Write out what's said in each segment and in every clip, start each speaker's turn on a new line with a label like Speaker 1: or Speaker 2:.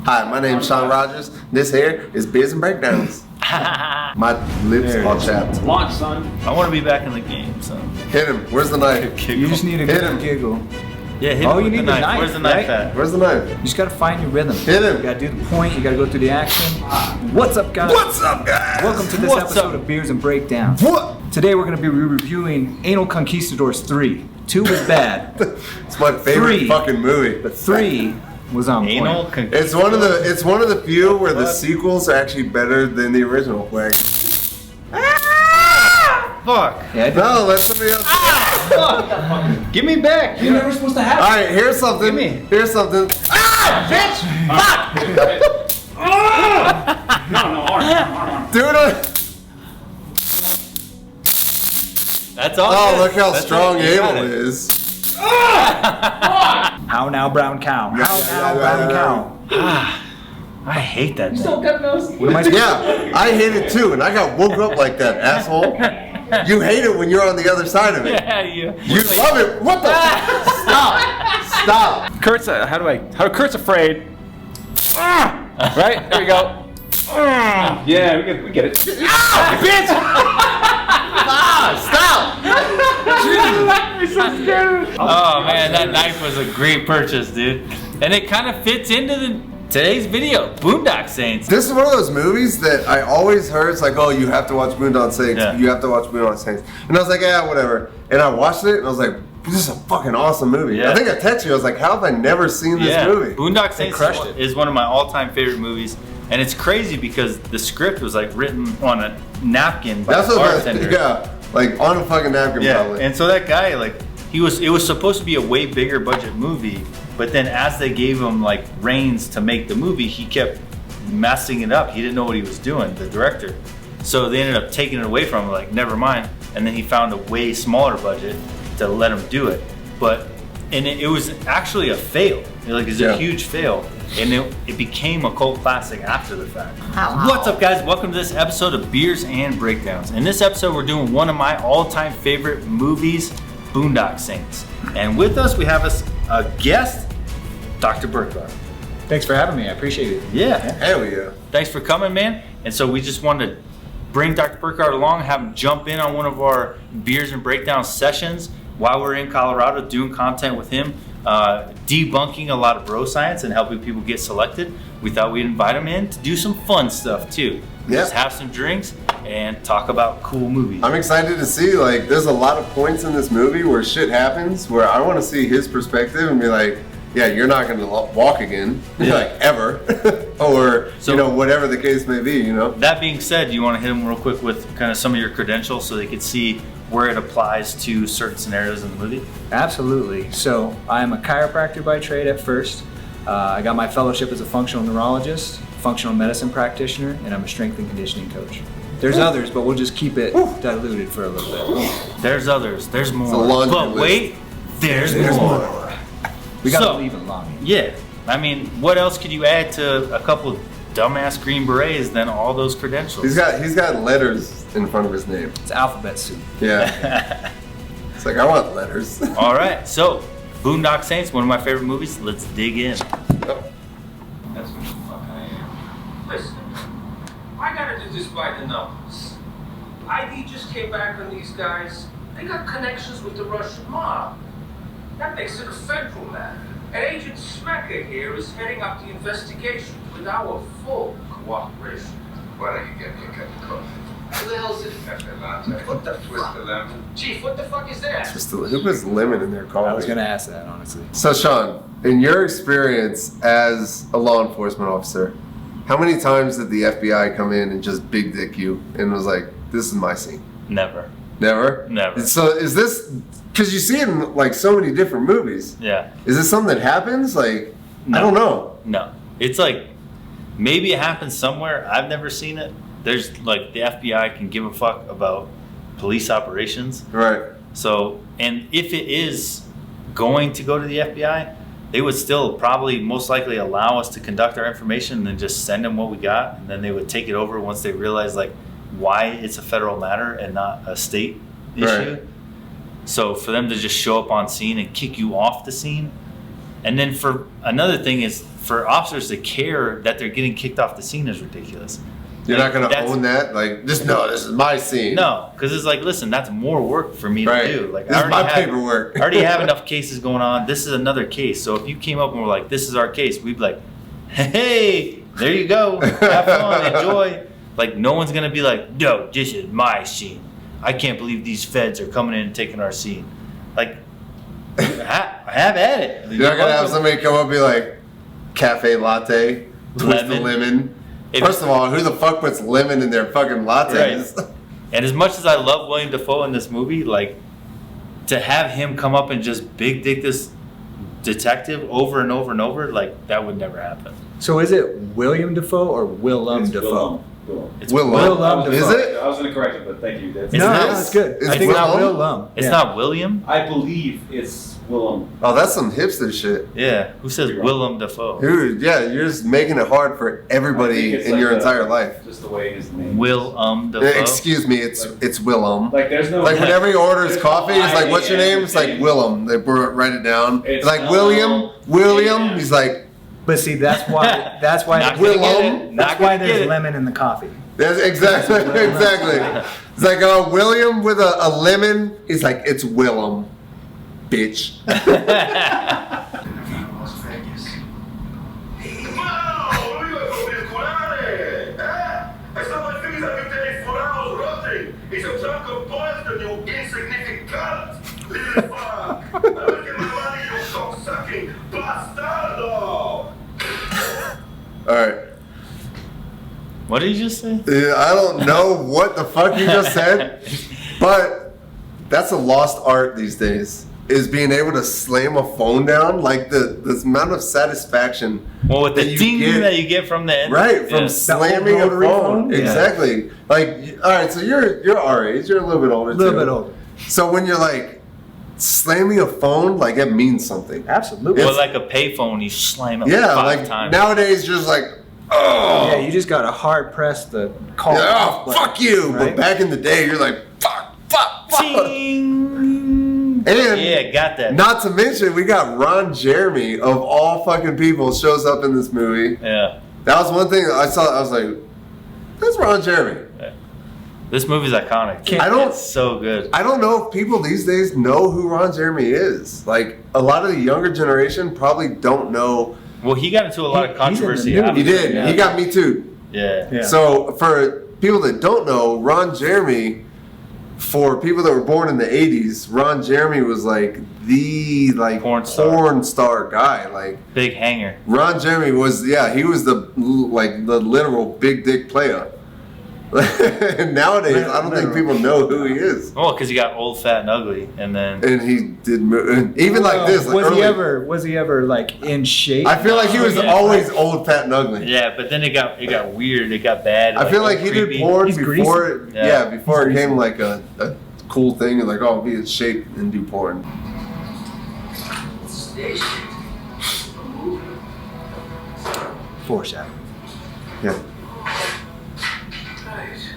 Speaker 1: Hi, my name's Sean Rogers. This here is Beers and Breakdowns. My lips all chapped.
Speaker 2: Launch, son.
Speaker 3: I want to be back in the game, son.
Speaker 1: Hit him. Where's the knife?
Speaker 4: You just need a good giggle.
Speaker 3: Yeah, hit him with the knife. Where's the knife at?
Speaker 1: Where's the knife?
Speaker 4: You just gotta find your rhythm.
Speaker 1: Hit him.
Speaker 4: You gotta do the point, you gotta go through the action. What's up, guys?
Speaker 1: What's up, guys?
Speaker 4: Welcome to this episode of Beers and Breakdowns.
Speaker 1: What?
Speaker 4: Today we're gonna be reviewing Anal Conquistadors 3. 2 was bad,
Speaker 1: It's my favorite fucking movie.
Speaker 4: but 3 was on
Speaker 3: Anal
Speaker 4: point.
Speaker 1: It's one of the few where the sequels are actually better than the original. Like,
Speaker 3: Fuck.
Speaker 4: Yeah,
Speaker 1: no, let somebody else.
Speaker 3: Give me back.
Speaker 4: You're never supposed to have
Speaker 1: All right, here's something.
Speaker 3: Give me.
Speaker 1: Here's something. Ah, bitch! Fuck!
Speaker 2: No, arm.
Speaker 1: Dude,
Speaker 3: That's all.
Speaker 1: oh,
Speaker 3: good.
Speaker 1: look how
Speaker 3: That's
Speaker 1: strong
Speaker 3: it. You got
Speaker 1: Abel
Speaker 3: it.
Speaker 1: is.
Speaker 4: How now, brown cow? How now, brown cow?
Speaker 3: I hate that.
Speaker 2: Still got those.
Speaker 4: What am I supposed
Speaker 1: Yeah, I hate it too, and I got woke up like that, asshole. You hate it when you're on the other side of it.
Speaker 3: Yeah, you.
Speaker 1: You love it. What the? Stop! Stop!
Speaker 2: Kurt's Kurt's afraid. Right? There we go. Yeah, we get it.
Speaker 1: Bitch! Stop!
Speaker 3: Oh man, that knife was a great purchase, dude. And it kind of fits into today's video, Boondock Saints.
Speaker 1: This is one of those movies that I always heard. It's like, oh, you have to watch Boondock Saints.
Speaker 3: Yeah.
Speaker 1: You have to watch Boondock Saints. And I was like, yeah, whatever. And I watched it, and I was like, this is a fucking awesome movie.
Speaker 3: Yeah.
Speaker 1: I think I texted you. I was like, how have I never seen this movie?
Speaker 3: Boondock Saints
Speaker 4: crushed it.
Speaker 3: is one of my all-time favorite movies, and it's crazy because the script was like written on a napkin by
Speaker 1: That's
Speaker 3: a
Speaker 1: what.
Speaker 3: bartender.
Speaker 1: Yeah, like on a fucking napkin,
Speaker 3: Yeah,
Speaker 1: probably.
Speaker 3: and so that guy, like, it was supposed to be a way bigger budget movie, but then as they gave him like reins to make the movie, he kept messing it up. He didn't know what he was doing, the director. So they ended up taking it away from him, like, never mind. And then he found a way smaller budget to let him do it. And it was actually a fail. Like, it's a huge fail. And it became a cult classic after the fact. What's up, guys? Welcome to this episode of Beers and Breakdowns. In this episode, we're doing one of my all-time favorite movies, Boondock Saints. And with us, we have a guest, Dr. Burkhardt.
Speaker 4: Thanks for having me. I appreciate it.
Speaker 3: Yeah.
Speaker 1: Hell yeah.
Speaker 3: Thanks for coming, man. And so we just wanted to bring Dr. Burkhardt along, have him jump in on one of our Beers and Breakdown sessions while we're in Colorado doing content with him, debunking a lot of bro science and helping people get selected. We thought we'd invite him in to do some fun stuff too. Just have some drinks and talk about cool movies.
Speaker 1: I'm excited to see, like, there's a lot of points in this movie where shit happens where I want to see his perspective and be like, yeah, you're not going to walk again, like, ever. Or,
Speaker 3: So-
Speaker 1: you know, whatever the case may be, you know?
Speaker 3: That being said, you want to hit them real quick with kind of some of your credentials so they could see where it applies to certain scenarios in the movie?
Speaker 4: Absolutely. So I'm a chiropractor by trade at first. I got my fellowship as a functional neurologist, functional medicine practitioner, and I'm a strength and conditioning coach. There's others, but we'll just keep it diluted for a little bit.
Speaker 3: There's others, there's more.
Speaker 1: a laundry
Speaker 3: But
Speaker 1: list.
Speaker 3: wait, there's more.
Speaker 4: We gotta
Speaker 3: So-
Speaker 4: leave it long.
Speaker 3: Yeah, I mean, what else could you add to a couple of dumbass green berets than all those credentials?
Speaker 1: He's got letters in front of his name.
Speaker 4: It's alphabet soup.
Speaker 1: Yeah. It's like, I want letters.
Speaker 3: All right, so Boondock Saints, one of my favorite movies. Let's dig in.
Speaker 2: That's what the fuck I am. Listen, I gotta do this by the numbers. ID just came back on these guys. They got connections with the Russian mob. That makes it a federal matter. And Agent Smecker here is heading up the investigation with our full cooperation.
Speaker 5: Why don't you get me a cup of coffee?
Speaker 2: Who the hell's it?
Speaker 5: Cafe latte.
Speaker 2: What the
Speaker 5: Twist
Speaker 2: fuck?
Speaker 5: the lemon.
Speaker 2: Chief, what the fuck is that?
Speaker 1: Who puts lemon in their coffee?
Speaker 4: I was gonna ask that, honestly.
Speaker 1: So, Sean, in your experience as a law enforcement officer, how many times did the FBI come in and just big dick you and was like, this is my scene?
Speaker 3: Never.
Speaker 1: Never?
Speaker 3: Never.
Speaker 1: So is this, because you see it in like so many different movies,
Speaker 3: Yeah.
Speaker 1: is this something that happens? Like,
Speaker 3: No.
Speaker 1: I don't know.
Speaker 3: No. It's like, maybe it happens somewhere. I've never seen it. There's like, the FBI can give a fuck about police operations.
Speaker 1: Right.
Speaker 3: So, and if it is going to go to the FBI, they would still probably most likely allow us to conduct our information and then just send them what we got. And then they would take it over once they realize like why it's a federal matter and not a state issue.
Speaker 1: Right.
Speaker 3: So for them to just show up on scene and kick you off the scene. And then for another thing is for officers to care that they're getting kicked off the scene is ridiculous.
Speaker 1: You're
Speaker 3: Like,
Speaker 1: not gonna
Speaker 3: that's-
Speaker 1: own that? Like, just no, this is my scene.
Speaker 3: No, because it's like, listen, that's more work for me
Speaker 1: Right.
Speaker 3: to do. Like,
Speaker 1: This is my paperwork.
Speaker 3: I already have enough cases going on. This is another case. So if you came up and were like, this is our case, we'd be like, hey, there you go. Have fun, enjoy. Like, no one's gonna be like, no, this is my scene. I can't believe these feds are coming in and taking our scene. Like, have at it.
Speaker 1: You're not gonna have somebody come up and be like, cafe latte, twist the lemon. First of all, who the fuck puts lemon in their fucking lattes?
Speaker 3: Right. And as much as I love William Dafoe in this movie, like, to have him come up and just big dick this detective over and over and over, like, that would never happen.
Speaker 4: So is it William Dafoe or Willem Dafoe?
Speaker 3: It's
Speaker 1: Willem.
Speaker 4: Dafoe.
Speaker 1: Is it?
Speaker 6: I was going to correct it, but thank you. That's,
Speaker 3: It's
Speaker 4: No,
Speaker 3: not-
Speaker 4: no, it's good.
Speaker 1: it's
Speaker 4: I think not
Speaker 1: Willem?
Speaker 4: Willem.
Speaker 3: It's
Speaker 4: Yeah.
Speaker 3: not William?
Speaker 6: I believe it's Willem.
Speaker 1: Oh, that's some hipster shit.
Speaker 3: Yeah. Who says
Speaker 6: You're wrong.
Speaker 3: Willem Dafoe?
Speaker 1: Dude, yeah, you're just making it hard for
Speaker 6: I
Speaker 1: everybody
Speaker 6: think it's
Speaker 1: in
Speaker 6: like
Speaker 1: your
Speaker 6: the-
Speaker 1: entire life.
Speaker 6: Just the way his name.
Speaker 3: Willem Dafoe?
Speaker 1: Excuse me, it's Willem.
Speaker 6: Like there's no.
Speaker 1: Like whenever he orders
Speaker 6: there's
Speaker 1: coffee,
Speaker 6: no
Speaker 1: it's like, what's your
Speaker 6: I
Speaker 1: name? It's like Willem. They write it down.
Speaker 6: It's
Speaker 1: It's like William.
Speaker 6: Yeah.
Speaker 1: He's like,
Speaker 4: But see, that's why. That's why.
Speaker 3: Not gonna get
Speaker 1: Willem.
Speaker 3: it.
Speaker 4: That's
Speaker 3: Not
Speaker 4: why
Speaker 3: gonna get
Speaker 4: there's
Speaker 3: it.
Speaker 4: lemon in the coffee.
Speaker 1: that's exactly. It's like William with a lemon. He's like, it's Willem, bitch.
Speaker 5: Las Vegas.
Speaker 7: Wow, lo iba con circulares, I saw my things that you take for hours rotting. It's a chunk of poison, you insignificant little fuck. I will get my money, you cocksucking bastardo.
Speaker 1: All right.
Speaker 3: What did you just say?
Speaker 1: Yeah, I don't know what the fuck you just said, but that's a lost art these days. Is being able to slam a phone down, like the amount of satisfaction.
Speaker 3: Well, with the
Speaker 1: that you
Speaker 3: ding
Speaker 1: get-
Speaker 3: that you get from the end.
Speaker 1: Right, from
Speaker 3: Yeah.
Speaker 1: slamming a
Speaker 4: rotary
Speaker 1: phone.
Speaker 4: phone? Yeah.
Speaker 1: Exactly. Like, all right, so you're our age. You're a little bit older.
Speaker 4: A little
Speaker 1: too.
Speaker 4: bit older.
Speaker 1: So when you're like slamming a phone, like it means something.
Speaker 4: Absolutely.
Speaker 3: Well, like a payphone, you slam it
Speaker 1: Yeah,
Speaker 3: 5
Speaker 1: like
Speaker 3: times.
Speaker 1: nowadays, you're just like, oh,
Speaker 4: Yeah, you just gotta hard press the call.
Speaker 1: yeah,
Speaker 4: off
Speaker 1: oh,
Speaker 4: button,
Speaker 1: fuck you.
Speaker 4: right?
Speaker 1: But back in the day, you're like, fuck.
Speaker 3: Ting.
Speaker 1: And
Speaker 3: Yeah, got that.
Speaker 1: not to mention, we got Ron Jeremy of all fucking people shows up in this movie.
Speaker 3: Yeah.
Speaker 1: That was one thing I saw. I was like, that's Ron Jeremy.
Speaker 3: This movie's iconic.
Speaker 1: I don't-
Speaker 3: It's so good.
Speaker 1: I don't know if people these days know who Ron Jeremy is. Like a lot of the younger generation probably don't know.
Speaker 3: Well, he got into a lot of
Speaker 4: He's in the
Speaker 3: controversy.
Speaker 4: news.
Speaker 3: after
Speaker 1: He did.
Speaker 3: that.
Speaker 1: He got me too.
Speaker 3: Yeah.
Speaker 4: Yeah.
Speaker 1: So for people that don't know, Ron Jeremy, for people that were born in the '80s, Ron Jeremy was like the
Speaker 3: Porn
Speaker 1: porn
Speaker 3: star.
Speaker 1: star guy. Like
Speaker 3: Big hanger.
Speaker 1: Ron Jeremy was, he was the literal big dick player. And nowadays, I don't think people know who he is.
Speaker 3: Well, because he got old, fat, and ugly, and then
Speaker 1: And he did even like this. Like
Speaker 4: Was
Speaker 1: early,
Speaker 4: he ever like in shape?
Speaker 1: I feel like he was
Speaker 3: Yeah.
Speaker 1: always old, fat, and ugly.
Speaker 3: yeah, but then it got weird. It got bad.
Speaker 1: I feel like he did
Speaker 3: creepy.
Speaker 1: porn
Speaker 4: He's
Speaker 1: before,
Speaker 4: greasy.
Speaker 3: Yeah.
Speaker 1: before it
Speaker 4: He's
Speaker 1: became like a cool thing. And like, oh, be in shape and do porn.
Speaker 5: Station.
Speaker 4: Foreshadow.
Speaker 1: Yeah.
Speaker 5: Nice.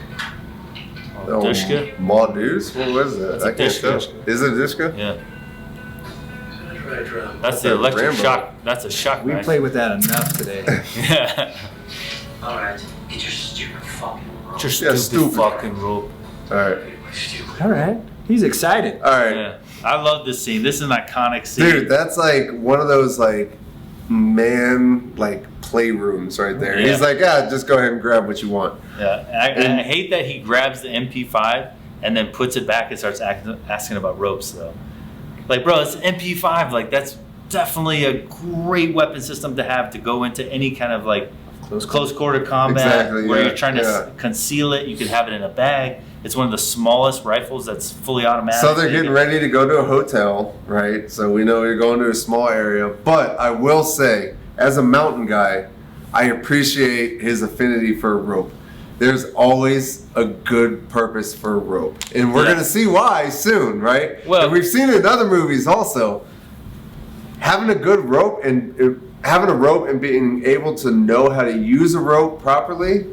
Speaker 1: Oh,
Speaker 3: Dushka?
Speaker 1: Maldives? What was that?
Speaker 3: That's a
Speaker 1: I can't tell.
Speaker 3: Dushka.
Speaker 1: Is it a Dushka?
Speaker 3: Yeah,
Speaker 5: Try drum.
Speaker 3: that's the
Speaker 1: a
Speaker 3: electric
Speaker 1: Rambo.
Speaker 3: shock. That's a shock
Speaker 4: We
Speaker 3: knife.
Speaker 4: played with that enough today.
Speaker 3: Yeah.
Speaker 5: All right, get your stupid fucking rope.
Speaker 3: Just
Speaker 1: Yeah,
Speaker 3: stupid
Speaker 1: stupid.
Speaker 3: fucking rope.
Speaker 1: All right.
Speaker 5: Stupid.
Speaker 4: All right, he's excited.
Speaker 1: All right.
Speaker 3: Yeah, I love this scene. This is an iconic scene.
Speaker 1: Dude, that's like one of those like man like playrooms right there.
Speaker 3: Yeah.
Speaker 1: He's like, just go ahead and grab what you want.
Speaker 3: Yeah, and I hate that he grabs the MP5 and then puts it back and starts asking about ropes, though. Like, bro, it's an MP5. Like, that's definitely a great weapon system to have to go into any kind of like close quarter combat
Speaker 1: Exactly,
Speaker 3: where
Speaker 1: yeah,
Speaker 3: you're trying to
Speaker 1: yeah.
Speaker 3: conceal it. You can have it in a bag. It's one of the smallest rifles that's fully automatic.
Speaker 1: So they're getting ready to go to a hotel, right? So we know you're going to a small area. But I will say, as a mountain guy, I appreciate his affinity for rope. There's always a good purpose for rope. And we're
Speaker 3: Yeah.
Speaker 1: going to see why soon, right?
Speaker 3: Well-
Speaker 1: and we've seen it in other movies also. Having a good rope and having a rope and being able to know how to use a rope properly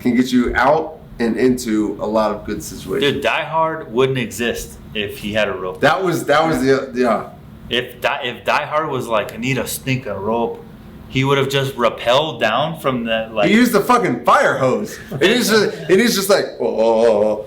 Speaker 1: can get you out and into a lot of good situations.
Speaker 3: Dude, Die Hard wouldn't exist if he had a rope.
Speaker 1: That was the
Speaker 3: If Die Hard was like, I need a stinking rope, he would have just rappelled down from the like.
Speaker 1: He used the fucking fire hose, and he's just like, oh,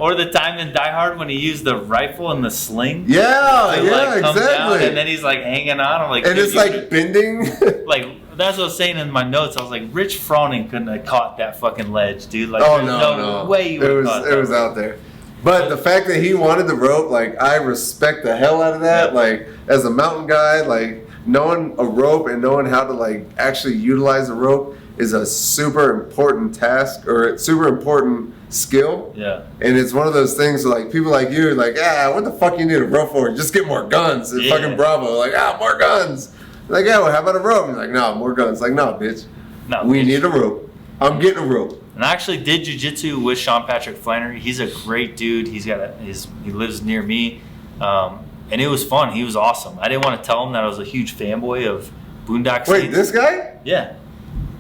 Speaker 3: Or the time in Die Hard when he used the rifle and the sling.
Speaker 1: yeah,
Speaker 3: to,
Speaker 1: yeah,
Speaker 3: like, come down,
Speaker 1: exactly.
Speaker 3: and then he's like hanging on. I'm like,
Speaker 1: And
Speaker 3: dude,
Speaker 1: it's
Speaker 3: you
Speaker 1: like
Speaker 3: could've-
Speaker 1: bending.
Speaker 3: like that's what I was saying in my notes. I was like, Rich Froning couldn't have caught that fucking ledge, dude. Like,
Speaker 1: Oh
Speaker 3: there's
Speaker 1: no,
Speaker 3: way you
Speaker 1: it
Speaker 3: would
Speaker 1: was
Speaker 3: have caught
Speaker 1: it was
Speaker 3: that.
Speaker 1: out there. But the fact that he wanted the rope, like I respect the hell out of that.
Speaker 3: Yeah.
Speaker 1: Like as a mountain guy, like knowing a rope and knowing how to like actually utilize a rope is a super important task or a super important skill.
Speaker 3: Yeah.
Speaker 1: And it's one of those things where, like people like you, like, what the fuck you need a rope for? Just get more guns. And
Speaker 3: Yeah.
Speaker 1: fucking Bravo, like, more guns. Like, yeah, well, how about a rope? He's like, no, more guns. Like, no, bitch.
Speaker 3: No,
Speaker 1: We
Speaker 3: bitch.
Speaker 1: need a rope. I'm getting a rope.
Speaker 3: And I actually did jujitsu with Sean Patrick Flannery. He's a great dude. He lives near me, and it was fun. He was awesome. I didn't want to tell him that I was a huge fanboy of Boondock Saints.
Speaker 1: Wait, this guy?
Speaker 3: Yeah.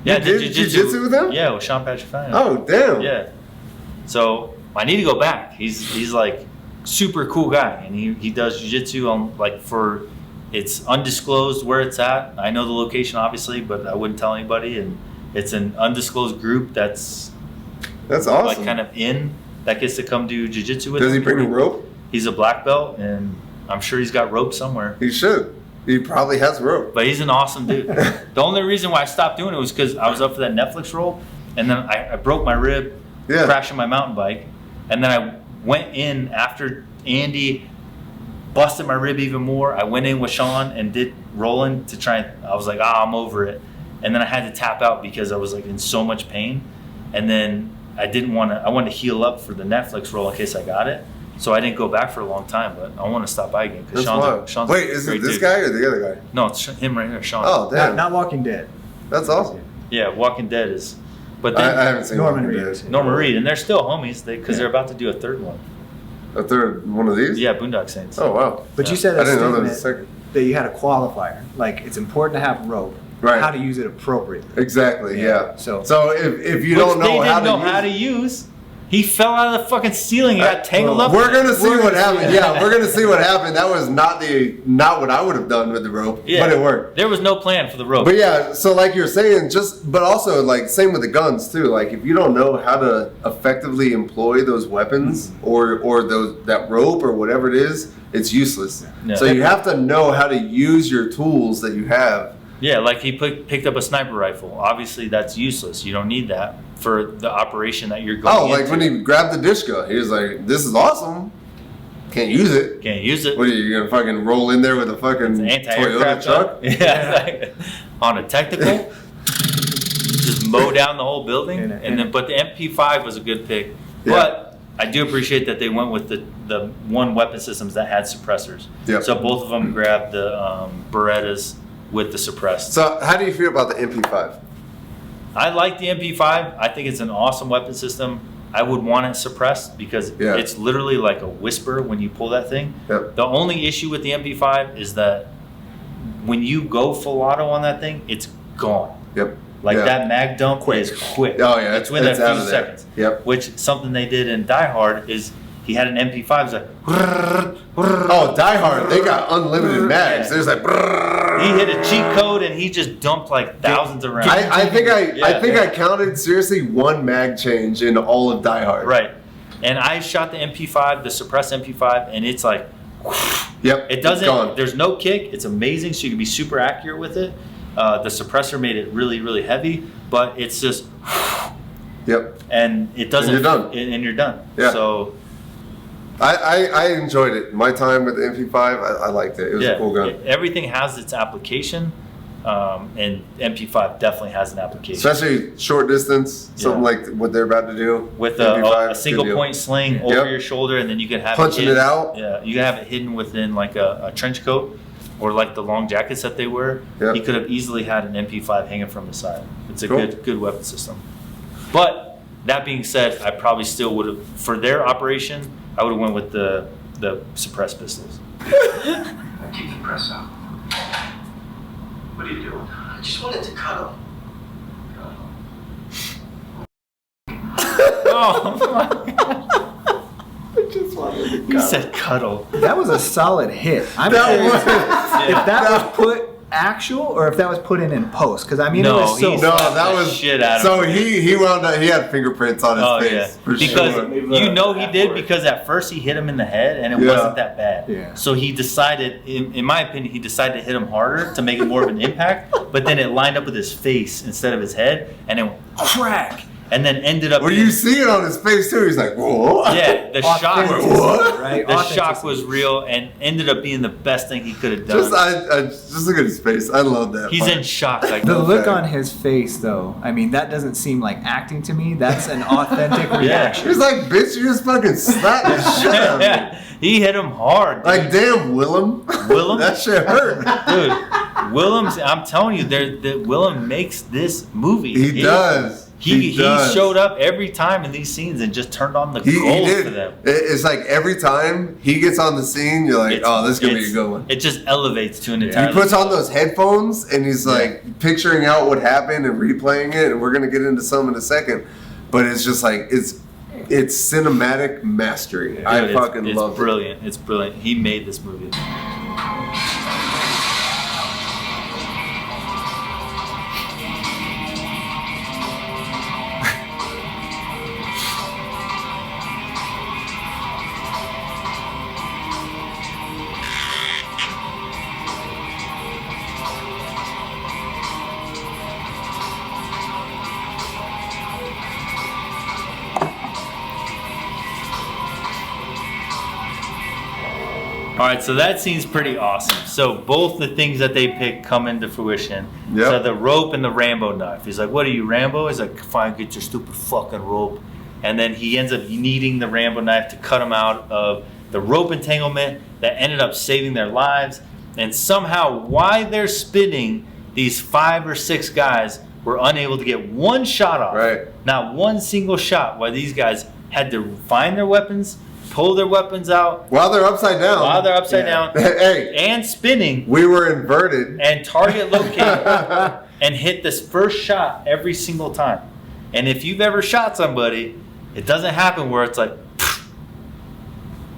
Speaker 3: Yeah,
Speaker 1: You did jujitsu with him?
Speaker 3: Yeah, with Sean Patrick Flannery.
Speaker 1: Oh, damn.
Speaker 3: Yeah. So I need to go back. He's like super cool guy, and he does jujitsu on like for it's undisclosed where it's at. I know the location obviously, but I wouldn't tell anybody. And it's an undisclosed group that's
Speaker 1: awesome.
Speaker 3: like kind of that gets to come do jujitsu with
Speaker 1: Does he
Speaker 3: him.
Speaker 1: bring a rope?
Speaker 3: He's a black belt, and I'm sure he's got rope somewhere.
Speaker 1: He should. He probably has rope.
Speaker 3: But he's an awesome dude. The only reason why I stopped doing it was because I was up for that Netflix role, and then I broke my rib
Speaker 1: Yeah.
Speaker 3: crashing my mountain bike, and then I went in after Andy busted my rib even more. I went in with Sean and did rolling to try. I was like, I'm over it, and then I had to tap out because I was like in so much pain, and then I wanted to heal up for the Netflix role in case I got it. So I didn't go back for a long time, but I want to stop by again because
Speaker 1: That's wild.
Speaker 3: Sean's
Speaker 1: Wait,
Speaker 3: a
Speaker 1: is it
Speaker 3: great
Speaker 1: this
Speaker 3: dude.
Speaker 1: guy or the other guy?
Speaker 3: No, it's him right here, Sean.
Speaker 1: Oh, damn.
Speaker 4: Not Walking Dead.
Speaker 1: That's awesome.
Speaker 3: Yeah, Walking Dead is. But
Speaker 1: I
Speaker 3: then
Speaker 1: haven't seen
Speaker 4: Norman
Speaker 1: Walking
Speaker 4: Reed.
Speaker 1: Dead.
Speaker 3: Norman Reed, and they're still homies because they're about to do a third one.
Speaker 1: A third one of these?
Speaker 3: Yeah, Boondock Saints.
Speaker 1: Oh, wow.
Speaker 4: But you said
Speaker 1: I
Speaker 4: that
Speaker 1: didn't know there was a
Speaker 4: statement
Speaker 1: second.
Speaker 4: that you had a qualifier. Like it's important to have rope.
Speaker 1: Right.
Speaker 4: How to use it appropriately.
Speaker 1: Exactly, yeah.
Speaker 4: So-
Speaker 1: if you
Speaker 3: Which
Speaker 1: don't know
Speaker 3: they
Speaker 1: how
Speaker 3: didn't know
Speaker 1: to
Speaker 3: how to use. He fell out of the fucking ceiling and got tangled up.
Speaker 1: We're
Speaker 3: in it.
Speaker 1: gonna see what happened. Yeah, we're gonna see what happened. That was not what I would have done with the rope,
Speaker 3: Yeah.
Speaker 1: but it worked.
Speaker 3: There was no plan for the rope.
Speaker 1: But yeah, so like you're saying, but also like same with the guns too. Like if you don't know how to effectively employ those weapons or that rope or whatever it is, it's useless.
Speaker 3: Yeah.
Speaker 1: So you have to know how to use your tools that you have.
Speaker 3: Yeah, like he picked up a sniper rifle. Obviously, that's useless. You don't need that for the operation that you're going
Speaker 1: Oh, like
Speaker 3: into.
Speaker 1: when he grabbed the Dishka, he was like, "This is awesome. Can't use it.
Speaker 3: Can't use it.
Speaker 1: What are you gonna fucking roll in there with a fucking Toyota
Speaker 3: Anti-aircraft
Speaker 1: truck?"
Speaker 3: gun. Yeah, like, on a technical, just mow down the whole building, but the MP5 was a good pick.
Speaker 1: Yeah.
Speaker 3: But I do appreciate that they went with the one weapon systems that had suppressors.
Speaker 1: Yep.
Speaker 3: So both of them grabbed the Berettas with the suppressed.
Speaker 1: So how do you feel about the MP5?
Speaker 3: I like the MP5. I think it's an awesome weapon system. I would want it suppressed because
Speaker 1: Yeah.
Speaker 3: it's literally like a whisper when you pull that thing.
Speaker 1: Yep.
Speaker 3: The only issue with the MP5 is that when you go full auto on that thing, it's gone.
Speaker 1: Yep.
Speaker 3: Like
Speaker 1: Yeah.
Speaker 3: that mag dump is quick.
Speaker 1: Oh yeah,
Speaker 3: it's within
Speaker 1: it's
Speaker 3: a
Speaker 1: out
Speaker 3: few
Speaker 1: of there.
Speaker 3: seconds.
Speaker 1: Yep.
Speaker 3: Which something they did in Die Hard is he had an MP5. It's like
Speaker 1: Oh, Die Hard, they got unlimited mags.
Speaker 3: Yeah.
Speaker 1: There's like.
Speaker 3: he hit a cheat code and he just dumped like thousands of rounds.
Speaker 1: I think
Speaker 3: Yeah.
Speaker 1: I counted seriously one mag change in all of Die Hard.
Speaker 3: Right. And I shot the MP5, the suppressed MP5, and it's like,
Speaker 1: Yep.
Speaker 3: it
Speaker 1: it's
Speaker 3: doesn't,
Speaker 1: gone.
Speaker 3: there's no kick. It's amazing, so you can be super accurate with it. The suppressor made it really, really heavy, but it's just,
Speaker 1: Yep.
Speaker 3: and it doesn't,
Speaker 1: And you're done.
Speaker 3: And you're done.
Speaker 1: Yeah.
Speaker 3: So,
Speaker 1: I enjoyed it. My time with the MP5, I liked it. It was
Speaker 3: yeah,
Speaker 1: a cool gun.
Speaker 3: everything has its application, and MP5 definitely has an application.
Speaker 1: Especially short distance, something like what they're about to do.
Speaker 3: With
Speaker 1: MP5,
Speaker 3: a single
Speaker 1: good deal.
Speaker 3: point sling over your shoulder, and then you can have
Speaker 1: Punching
Speaker 3: hidden,
Speaker 1: it out.
Speaker 3: Yeah, you can have it hidden within like a trench coat or like the long jackets that they wear.
Speaker 1: Yep.
Speaker 3: He could have easily had an MP5 hanging from the side. It's a
Speaker 1: Cool.
Speaker 3: good weapon system. But that being said, I probably still would have, for their operation, I would have went with the suppressed pistols.
Speaker 5: Keep the press out. What are you doing? I just wanted to cuddle.
Speaker 3: Oh my God. He said cuddle.
Speaker 4: That was a solid hit. I'm
Speaker 1: That
Speaker 4: serious.
Speaker 1: was-
Speaker 4: If that was put actual or if that was put in post. Because I mean,
Speaker 3: No,
Speaker 4: it was so.
Speaker 3: he
Speaker 1: No,
Speaker 3: slapped
Speaker 1: that
Speaker 3: the
Speaker 1: was
Speaker 3: shit out of
Speaker 1: so
Speaker 3: him.
Speaker 1: he wound up. He had fingerprints on his
Speaker 3: Oh
Speaker 1: face
Speaker 3: yeah,
Speaker 1: for
Speaker 3: because
Speaker 1: sure.
Speaker 3: you know he did because at first he hit him in the head and it
Speaker 1: Yeah.
Speaker 3: wasn't that bad.
Speaker 4: Yeah.
Speaker 3: So he decided, in my opinion, he decided to hit him harder to make it more of an impact. But then it lined up with his face instead of his head, and it went crack, and then ended up.
Speaker 1: Well, you see it on his face too. He's like, whoa.
Speaker 3: Yeah, the shock.
Speaker 4: Authenticity,
Speaker 1: What?
Speaker 4: right?
Speaker 3: The shock
Speaker 4: Authenticity.
Speaker 3: was real and ended up being the best thing he could have done.
Speaker 1: Just look at his face. I love that.
Speaker 3: He's
Speaker 1: part.
Speaker 3: in shock. Like
Speaker 4: The look
Speaker 1: Okay.
Speaker 4: on his face, though, I mean, that doesn't seem like acting to me. That's an authentic reaction.
Speaker 1: He's like, bitch, you just fucking slapped the shit out of me.
Speaker 3: yeah, he hit him hard. Dude.
Speaker 1: Like, damn, Willem.
Speaker 3: Willem?
Speaker 1: That shit hurt.
Speaker 3: Dude, Willem's. I'm telling you, Willem makes this movie.
Speaker 1: He does.
Speaker 3: He
Speaker 1: does.
Speaker 3: showed up every time in these scenes and just turned on the
Speaker 1: He
Speaker 3: gold
Speaker 1: did.
Speaker 3: for them.
Speaker 1: It's like every time he gets on the scene, you're like, oh, this is going to be a good one.
Speaker 3: It just elevates to an
Speaker 1: He
Speaker 3: entirely.
Speaker 1: puts on those headphones and he's like picturing out what happened and replaying it. And we're going to get into some in a second. But it's just like, it's cinematic mastery.
Speaker 3: Dude,
Speaker 1: I fucking
Speaker 3: it's
Speaker 1: love it.
Speaker 3: brilliant. It's brilliant. He made this movie. All right, so that scene's pretty awesome. So both the things that they pick come into fruition.
Speaker 1: Yep.
Speaker 3: So the rope and the Rambo knife. He's like, "What are you, Rambo?" He's like, "Fine, get your stupid fucking rope." And then he ends up needing the Rambo knife to cut him out of the rope entanglement that ended up saving their lives. And somehow, while they're spinning, these 5 or 6 guys were unable to get one shot off.
Speaker 1: Right.
Speaker 3: Not one single shot. While these guys had to find their weapons, pull their weapons out
Speaker 1: While they're upside down.
Speaker 3: while they're upside down
Speaker 1: Hey,
Speaker 3: and spinning
Speaker 1: we were inverted.
Speaker 3: and target locate and hit this first shot every single time. And if you've ever shot somebody, it doesn't happen where it's like,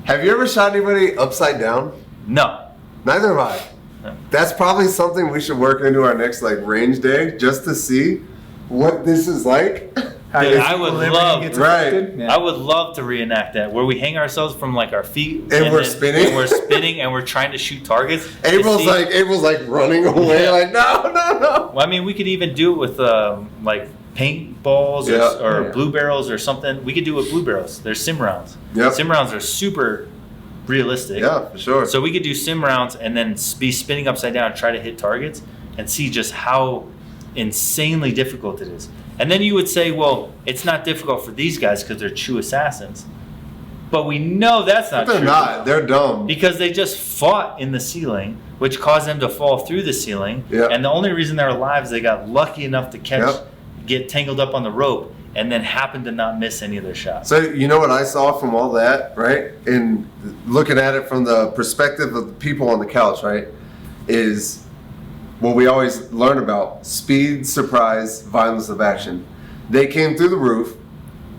Speaker 1: Have you ever shot anybody upside down?
Speaker 3: no.
Speaker 1: Neither have I.
Speaker 3: No.
Speaker 1: That's probably something we should work into our next like range day just to see what this is like.
Speaker 4: How
Speaker 3: Dude,
Speaker 4: your
Speaker 3: I would
Speaker 4: equilibrium
Speaker 3: love-
Speaker 4: gets
Speaker 1: Right.
Speaker 4: affected. Yeah.
Speaker 3: I would love to reenact that where we hang ourselves from like our feet
Speaker 1: And we're
Speaker 3: then-
Speaker 1: spinning?
Speaker 3: and we're spinning and we're trying to shoot targets. to
Speaker 1: Abel's
Speaker 3: see-
Speaker 1: like running away,
Speaker 3: Yeah.
Speaker 1: like no.
Speaker 3: Well, I mean, we could even do it with like paintballs
Speaker 1: Yeah.
Speaker 3: or
Speaker 4: Yeah.
Speaker 3: blue barrels or something. We could do it with blue barrels. There's sim rounds.
Speaker 1: Yep.
Speaker 3: Sim rounds are super realistic.
Speaker 1: Yeah, for sure.
Speaker 3: So we could do sim rounds and then be spinning upside down, try to hit targets, and see just how insanely difficult it is. And then you would say, well, it's not difficult for these guys because they're true assassins. But we know that's not
Speaker 1: But they're
Speaker 3: true.
Speaker 1: not. They're dumb.
Speaker 3: Because they just fought in the ceiling, which caused them to fall through the ceiling.
Speaker 1: Yeah.
Speaker 3: And the only reason they're alive is they got lucky enough to catch,
Speaker 1: Yep.
Speaker 3: get tangled up on the rope, and then happened to not miss any of their shots.
Speaker 1: So you know what I saw from all that, right? And looking at it from the perspective of the people on the couch, right, is what we always learn about: speed, surprise, violence of action. They came through the roof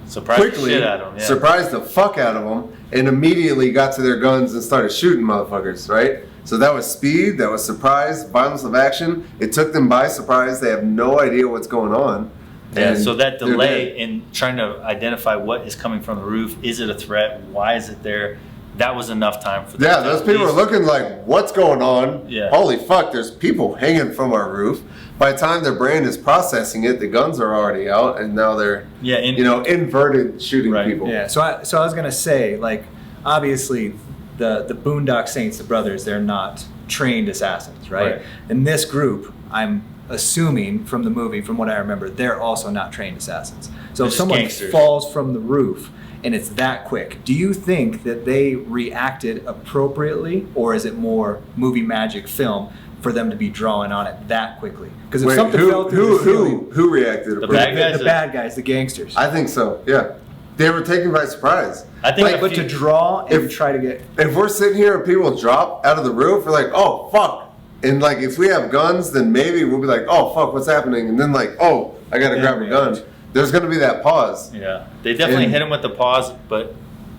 Speaker 3: Surprised the
Speaker 1: quickly,
Speaker 3: shit out of them. Yeah.
Speaker 1: surprised the fuck out of them, and immediately got to their guns and started shooting motherfuckers, right? So that was speed, that was surprise, violence of action. It took them by surprise. They have no idea what's going on.
Speaker 3: Yeah,
Speaker 1: And
Speaker 3: so that
Speaker 1: they're
Speaker 3: delay
Speaker 1: dead.
Speaker 3: in trying to identify what is coming from the roof, is it a threat? Why is it there? That was enough time for them.
Speaker 1: Yeah,
Speaker 3: to
Speaker 1: those
Speaker 3: at
Speaker 1: people are
Speaker 3: least-
Speaker 1: looking like, what's going on?
Speaker 3: Yeah.
Speaker 1: Holy fuck, there's people hanging from our roof. By the time their brain is processing it, the guns are already out, and now they're,
Speaker 3: Yeah, and
Speaker 1: inverted shooting
Speaker 3: Right.
Speaker 1: people.
Speaker 4: Yeah, so I was gonna say, like, obviously, the Boondock Saints, the brothers, they're not trained assassins, right?
Speaker 3: Right.
Speaker 4: In this group, I'm assuming from the movie, from what I remember, they're also not trained assassins. So
Speaker 3: They're
Speaker 4: if
Speaker 3: just
Speaker 4: someone
Speaker 3: gangsters.
Speaker 4: falls from the roof and it's that quick, do you think that they reacted appropriately, or is it more movie magic film for them to be drawing on it that quickly? Because if
Speaker 1: Wait,
Speaker 4: something fell through the ceiling,
Speaker 1: who reacted?
Speaker 3: The
Speaker 1: appropriately?
Speaker 3: bad guys
Speaker 4: the
Speaker 3: are-
Speaker 4: bad guys, the gangsters.
Speaker 1: I think so. Yeah, they were taken by surprise.
Speaker 3: I think
Speaker 4: Like,
Speaker 3: if
Speaker 4: but
Speaker 3: you-
Speaker 4: to draw and
Speaker 1: if-
Speaker 4: try to get
Speaker 1: If we're sitting here and people drop out of the roof, we're like, oh fuck. And like, if we have guns, then maybe we'll be like, oh fuck, what's happening? And then like, oh, I gotta
Speaker 4: Then
Speaker 1: grab a gun.
Speaker 4: react.
Speaker 1: There's gonna be that pause.
Speaker 3: Yeah, they definitely
Speaker 1: And-
Speaker 3: hit him with the pause, but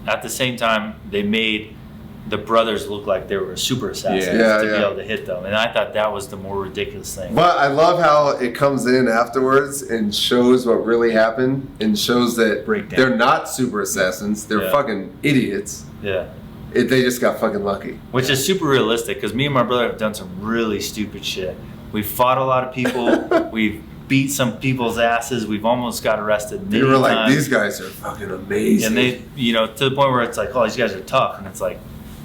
Speaker 3: at the same time, they made the brothers looked like they were super assassins
Speaker 1: Yeah,
Speaker 3: to
Speaker 1: yeah.
Speaker 3: be able to hit them. And I thought that was the more ridiculous thing.
Speaker 1: But I love how it comes in afterwards and shows what really happened and shows that
Speaker 4: Breakdown.
Speaker 1: they're not super assassins. They're
Speaker 3: Yeah.
Speaker 1: fucking idiots.
Speaker 3: Yeah.
Speaker 1: They just got fucking lucky.
Speaker 3: Which is super realistic because me and my brother have done some really stupid shit. We've fought a lot of people. We've beat some people's asses. We've almost got arrested many
Speaker 1: You were like,
Speaker 3: times.
Speaker 1: these guys are fucking amazing.
Speaker 3: And they, you know, to the point where it's like, oh, these guys are tough. And it's like,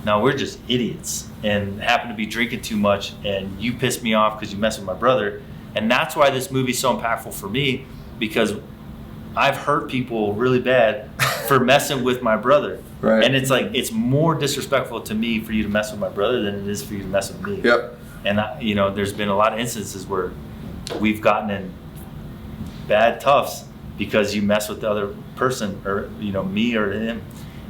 Speaker 3: no, we're just idiots and happen to be drinking too much. And you pissed me off because you messed with my brother. And that's why this movie's so impactful for me, because I've hurt people really bad for messing with my brother.
Speaker 1: Right.
Speaker 3: And it's like, it's more disrespectful to me for you to mess with my brother than it is for you to mess with me.
Speaker 1: Yep.
Speaker 3: And, you know, there's been a lot of instances where we've gotten in bad toughs because you mess with the other person, or, you know, me or him.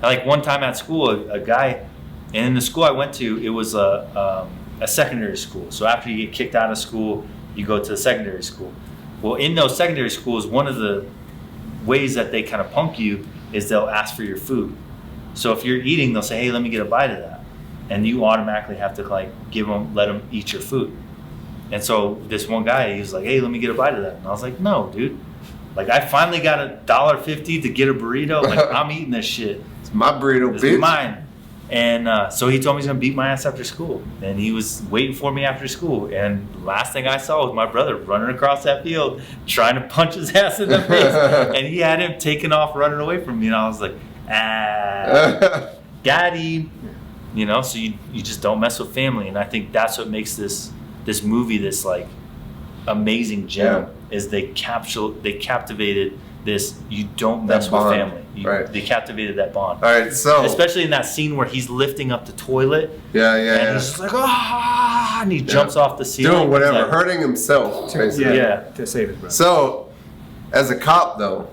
Speaker 3: Like one time at school, a guy, and in the school I went to, it was a secondary school. So after you get kicked out of school, you go to the secondary school. Well, in those secondary schools, one of the ways that they kind of punk you is they'll ask for your food. So if you're eating, they'll say, hey, let me get a bite of that. And you automatically have to like let them eat your food. And so this one guy, he was like, hey, let me get a bite of that. And I was like, no, dude. Like, I finally got $1.50 to get a burrito. Like, I'm eating this shit.
Speaker 1: It's my burrito,
Speaker 3: This
Speaker 1: bitch.
Speaker 3: is mine. And so he told me he's gonna beat my ass after school. And he was waiting for me after school. And last thing I saw was my brother running across that field, trying to punch his ass in the face. And he had him taking off running away from me. And I was like, got him. You know, so you just don't mess with family. And I think that's what makes this movie this like amazing gem. Is they captivated this, you don't mess
Speaker 1: That
Speaker 3: with
Speaker 1: bond,
Speaker 3: family.
Speaker 1: right.
Speaker 3: They captivated that bond.
Speaker 1: All right, so
Speaker 3: Especially in that scene where he's lifting up the toilet and he's just like, ah, and he jumps off the ceiling.
Speaker 1: doing whatever,
Speaker 3: It's like,
Speaker 1: hurting himself, basically.
Speaker 3: Yeah.
Speaker 4: To save his brother.
Speaker 1: So, as a cop, though,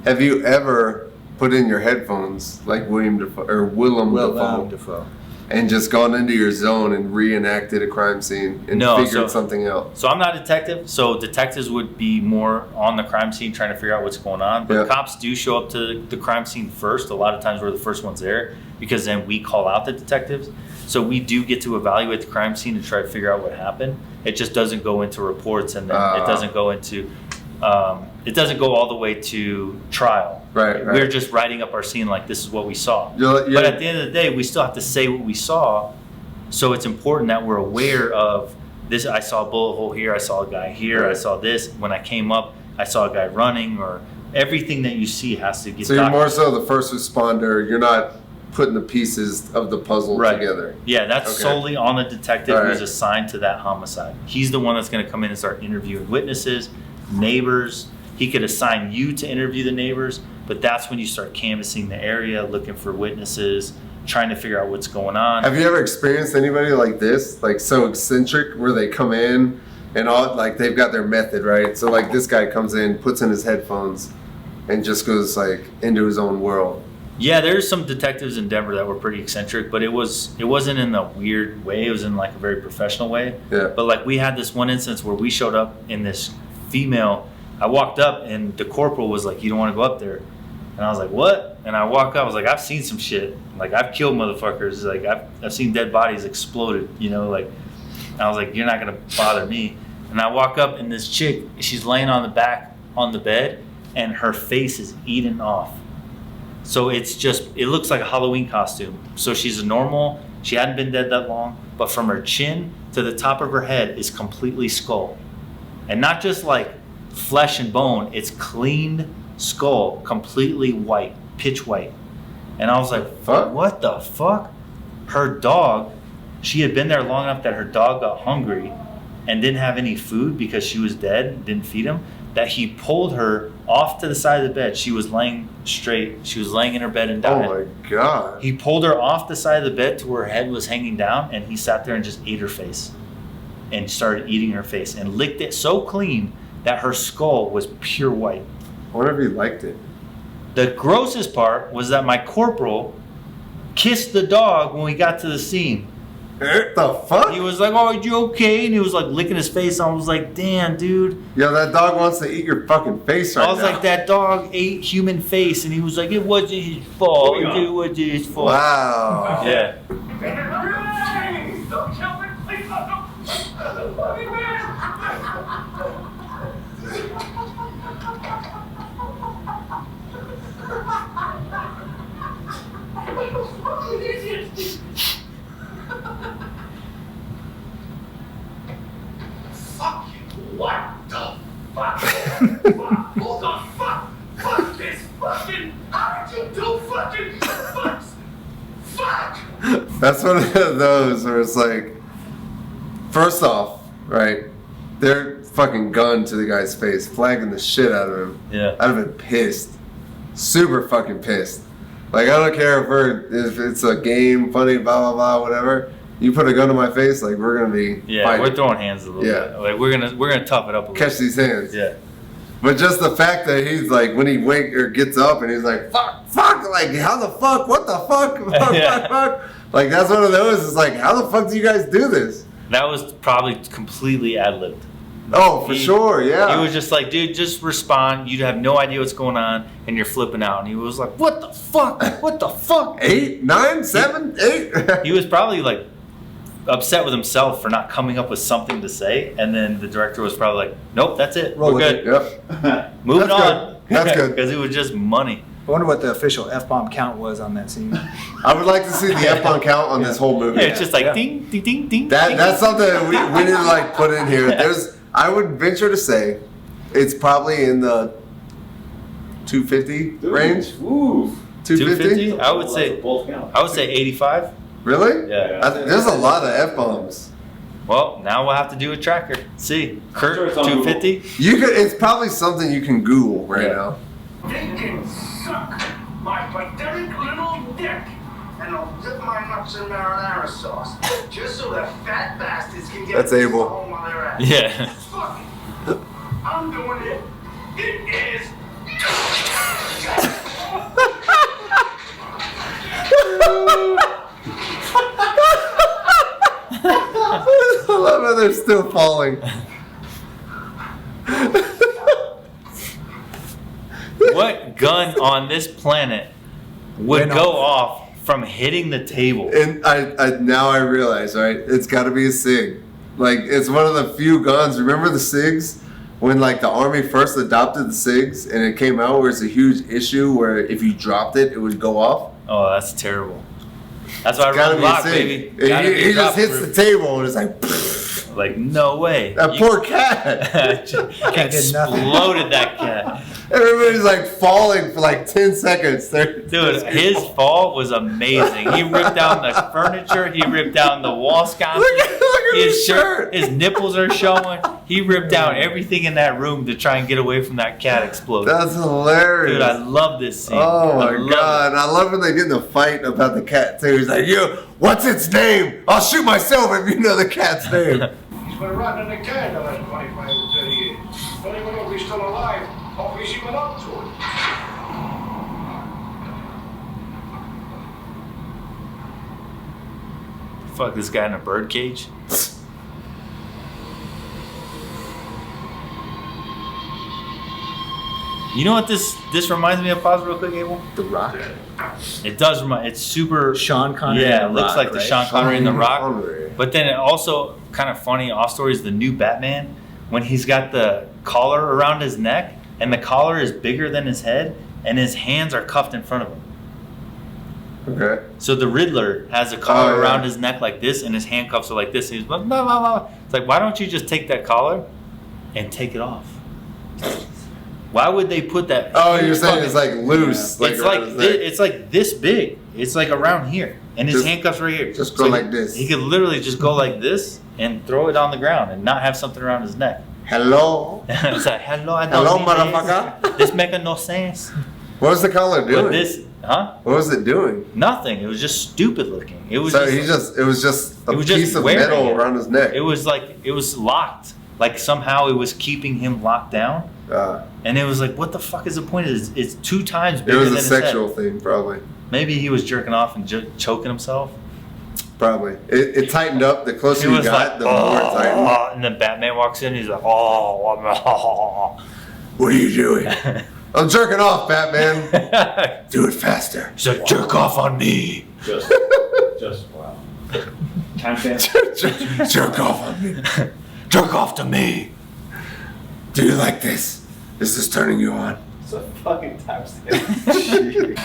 Speaker 1: have you ever put in your headphones like Willem Dafoe and just gone into your zone and reenacted a crime scene and
Speaker 3: No,
Speaker 1: figured
Speaker 3: so-
Speaker 1: something out?
Speaker 3: So I'm not a detective. So detectives would be more on the crime scene trying to figure out what's going on. But
Speaker 1: Yeah.
Speaker 3: cops do show up to the crime scene first. A lot of times we're the first ones there because then we call out the detectives. So we do get to evaluate the crime scene and try to figure out what happened. It just doesn't go into reports, and then it doesn't go into it doesn't go all the way to trial.
Speaker 1: Right.
Speaker 3: We're just writing up our scene like this is what we saw.
Speaker 1: You're-
Speaker 3: But at the end of the day, we still have to say what we saw. So it's important that we're aware of this. I saw a bullet hole here. I saw a guy here.
Speaker 1: Right.
Speaker 3: I saw this. When I came up, I saw a guy running, or everything that you see has to get
Speaker 1: So you're more
Speaker 3: documented.
Speaker 1: so the first responder. You're not putting the pieces of the puzzle
Speaker 3: Right.
Speaker 1: together.
Speaker 3: Yeah, that's
Speaker 1: Okay.
Speaker 3: solely on the detective
Speaker 1: All
Speaker 3: who's
Speaker 1: right.
Speaker 3: assigned to that homicide. He's the one that's going to come in and start interviewing witnesses, neighbors. He could assign you to interview the neighbors, but that's when you start canvassing the area, looking for witnesses, trying to figure out what's going on.
Speaker 1: Have you ever experienced anybody like this, like so eccentric, where they come in and all like they've got their method, right? So like this guy comes in, puts in his headphones, and just goes like into his own world.
Speaker 3: Yeah, there's some detectives in Denver that were pretty eccentric, but it wasn't in a weird way. It was in like a very professional way.
Speaker 1: Yeah.
Speaker 3: But like we had this one instance where we showed up in this female. I walked up and the corporal was like, "You don't want to go up there," and I was like, "What?" And I walk up. I was like, "I've seen some shit. Like I've killed motherfuckers. Like I've seen dead bodies exploded. You know, like." I was like, "You're not gonna bother me." And I walk up and this chick, she's laying on the back on the bed, and her face is eaten off. So it looks like a Halloween costume. So she's a normal, she hadn't been dead that long, but from her chin to the top of her head is completely skull. And not just like flesh and bone, it's cleaned skull, completely white, pitch white. And I was like,
Speaker 1: Fuck.
Speaker 3: what the fuck? Her dog, she had been there long enough that her dog got hungry and didn't have any food because she was dead, didn't feed him, that he pulled her off to the side of the bed. She was laying straight. She was laying in her bed and died.
Speaker 1: Oh my god.
Speaker 3: He pulled her off the side of the bed to where her head was hanging down, and he sat there and just ate her face and started eating her face and licked it so clean that her skull was pure white.
Speaker 1: I wonder if he liked it.
Speaker 3: The grossest part was that my corporal kissed the dog when we got to the scene.
Speaker 1: The fuck?
Speaker 3: He was like, "Oh, are you okay?" And he was like licking his face. I was like, "Damn, dude."
Speaker 1: Yo, that dog wants to eat your fucking face right now.
Speaker 3: I was like, "That dog ate human face," and he was like, "It wasn't his fault. It wasn't his fault."
Speaker 1: Wow.
Speaker 3: Yeah.
Speaker 7: Don't kill me, please. Fuck you. What the fuck? What the fuck? Fuck this fucking. How did you do fucking fucks? Fuck!
Speaker 1: That's one of those where it's like, first off, right? They're fucking gun to the guy's face, flagging the shit out of him.
Speaker 3: Yeah.
Speaker 1: I'd have been pissed. Super fucking pissed. Like, I don't care if it's a game, funny, blah, blah, blah, whatever. You put a gun to my face, like, we're gonna be
Speaker 3: Yeah,
Speaker 1: fighting.
Speaker 3: we're throwing hands a little bit. Like we're gonna tough it up a little.
Speaker 1: Catch these hands.
Speaker 3: Yeah.
Speaker 1: But just the fact that he's like, when he gets up and he's like, fuck, like, how the fuck, what the fuck, fuck. Like, that's one of those, it's like, how the fuck do you guys do this?
Speaker 3: That was probably completely ad-libbed.
Speaker 1: Oh, for sure, yeah.
Speaker 3: He was just like, dude, just respond. You have no idea what's going on, and you're flipping out. And he was like, what the fuck? What the fuck?
Speaker 1: 8, 9, 7, 8.
Speaker 3: He was probably like upset with himself for not coming up with something to say. And then the director was probably like, nope, that's it.
Speaker 4: Roll
Speaker 3: We're
Speaker 4: with
Speaker 3: good.
Speaker 1: Yep.
Speaker 3: Moving
Speaker 1: That's
Speaker 3: on.
Speaker 1: good. That's good.
Speaker 3: Because it was just money.
Speaker 4: I wonder what the official F-bomb count was on that scene.
Speaker 1: I would like to see the F-bomb count on this whole movie.
Speaker 3: Yeah, it's just like
Speaker 4: Yeah.
Speaker 3: ding, ding, ding, ding.
Speaker 1: That's something we need to like put in here. I would venture to say it's probably in the 250 range.
Speaker 6: Ooh.
Speaker 3: 250? I would
Speaker 6: Well,
Speaker 3: say
Speaker 6: that's a both count.
Speaker 3: I would say 85.
Speaker 1: Really?
Speaker 3: Yeah.
Speaker 1: There's a lot of F-bombs.
Speaker 3: Well, now we'll have to do a tracker. See, Kurt,
Speaker 6: Sure, it's on
Speaker 3: 250.
Speaker 1: It's probably something you can Google right
Speaker 3: Yeah.
Speaker 1: now.
Speaker 7: They can suck my pathetic little dick, and I'll dip my nuts in marinara sauce, just so the fat bastards can get
Speaker 1: That's
Speaker 7: a piece
Speaker 1: Abel.
Speaker 7: of home on their ass.
Speaker 3: Yeah.
Speaker 7: Fuck it. I'm doing it. It is.
Speaker 1: I love how they're still falling.
Speaker 3: What gun on this planet would
Speaker 4: Went
Speaker 3: go
Speaker 4: off.
Speaker 3: off from hitting the table?
Speaker 1: And I now I realize, right? It's got to be a SIG. Like, it's one of the few guns. Remember the SIGs? When, like, the Army first adopted the SIGs and it came out where it's a huge issue where if you dropped it, it would go off?
Speaker 3: Oh, that's terrible. That's why I
Speaker 1: Gotta
Speaker 3: run
Speaker 1: be a
Speaker 3: lock,
Speaker 1: SIG.
Speaker 3: baby. Gotta be
Speaker 1: He just hits
Speaker 3: drop-proof.
Speaker 1: the table and it's like,
Speaker 3: Like, no way.
Speaker 1: that
Speaker 3: You-
Speaker 1: poor cat.
Speaker 4: Cat did nothing.
Speaker 3: Exploded that cat.
Speaker 1: Everybody's like falling for like 10 seconds.
Speaker 3: Dude, his fall was amazing. He ripped down the furniture. He ripped down the wall sconces.
Speaker 1: Look at his shirt.
Speaker 3: His nipples are showing. He ripped down everything in that room to try and get away from that cat exploding.
Speaker 1: That's hilarious.
Speaker 3: Dude, I love this scene.
Speaker 1: Oh
Speaker 3: I
Speaker 1: my
Speaker 3: love
Speaker 1: god. And I love when they get in a fight about the cat too. He's like, yo, what's its name? I'll shoot myself if you know the cat's name.
Speaker 7: He's been rotting in the can the last 25 to 30 years. Don't even know if he's still alive or if he's even up to it.
Speaker 3: Fuck this guy in a bird cage. You know what this reminds me of? Pause real quick, Abel.
Speaker 1: The Rock.
Speaker 3: It does remind. It's super.
Speaker 4: Sean Connery
Speaker 3: Yeah,
Speaker 4: in
Speaker 3: it
Speaker 4: The
Speaker 3: looks
Speaker 4: Rock,
Speaker 3: like the
Speaker 4: right?
Speaker 3: Sean Connery in The Rock.
Speaker 1: Connery.
Speaker 3: But then it also kind of funny off story is the new Batman when he's got the collar around his neck and the collar is bigger than his head and his hands are cuffed in front of him.
Speaker 1: Okay.
Speaker 3: So the Riddler has a collar
Speaker 1: Oh, yeah.
Speaker 3: around his neck like this and his handcuffs are like this. And he's blah, blah, blah, blah. It's like, why don't you just take that collar and take it off? Why would they put that?
Speaker 1: Oh, you're saying it's like loose.
Speaker 3: It's
Speaker 1: around
Speaker 3: like
Speaker 1: his neck.
Speaker 3: it's like this big. It's like around here, and his
Speaker 1: Just-
Speaker 3: handcuffs right here.
Speaker 1: just go
Speaker 3: he-
Speaker 1: like this.
Speaker 3: He could literally just go like this and throw it on the ground and not have something around his neck.
Speaker 1: Hello.
Speaker 3: It's like hello, I
Speaker 1: Hello,
Speaker 3: don't need
Speaker 1: motherfucker.
Speaker 3: This. This makes no sense.
Speaker 1: What was the collar doing?
Speaker 3: But this, huh?
Speaker 1: What was it doing?
Speaker 3: Nothing. It was just stupid looking. It was.
Speaker 1: So
Speaker 3: just,
Speaker 1: it was just a
Speaker 3: He was just
Speaker 1: piece of
Speaker 3: wearing
Speaker 1: metal
Speaker 3: it.
Speaker 1: around his neck.
Speaker 3: It was like it was locked. Like somehow it was keeping him locked down. And it was like, what the fuck is the point? It's 2 times
Speaker 1: it
Speaker 3: bigger
Speaker 1: was
Speaker 3: than
Speaker 1: a
Speaker 3: his head.
Speaker 1: sexual thing, probably.
Speaker 3: Maybe he was jerking off and choking himself.
Speaker 1: Probably. It tightened up. The closer you got, the more it tightened.
Speaker 3: And then Batman walks in. He's like, oh.
Speaker 1: What are you doing? I'm jerking off, Batman. Do it faster.
Speaker 3: He's like, jerk off on me.
Speaker 6: Just wow.
Speaker 1: Jerk off on me.
Speaker 3: Jerk off to me.
Speaker 1: Do you like this? Is this turning you on?
Speaker 6: It's a fucking timestamp.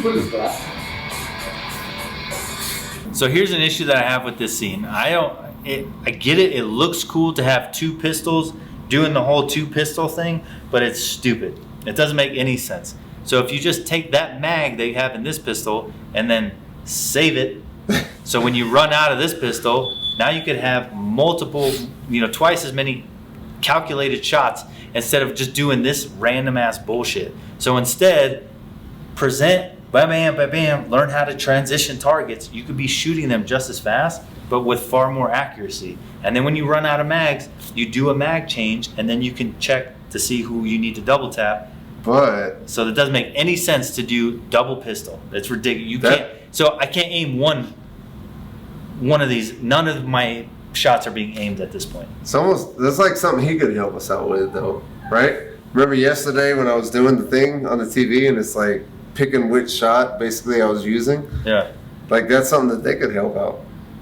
Speaker 6: What is that?
Speaker 3: So here's an issue that I have with this scene. I get it. It looks cool to have 2 pistols doing the whole 2 pistol thing, but it's stupid. It doesn't make any sense. So if you just take that mag that you have in this pistol and then save it, so when you run out of this pistol, now you could have multiple, twice as many calculated shots instead of just doing this random ass bullshit. So instead, present, bam, bam, bam, bam, learn how to transition targets. You could be shooting them just as fast, but with far more accuracy. And then when you run out of mags, you do a mag change, and then you can check to see who you need to double tap.
Speaker 1: But
Speaker 3: So that doesn't make any sense to do double pistol. It's ridiculous. You can't. So I can't aim one of these. None of my shots are being aimed at this point.
Speaker 1: it's almost, that's like something he could help us out with, though, right? Remember yesterday when I was doing the thing on the TV and it's like picking which shot basically I was using?
Speaker 3: Yeah.
Speaker 1: Like, that's something that they could help out.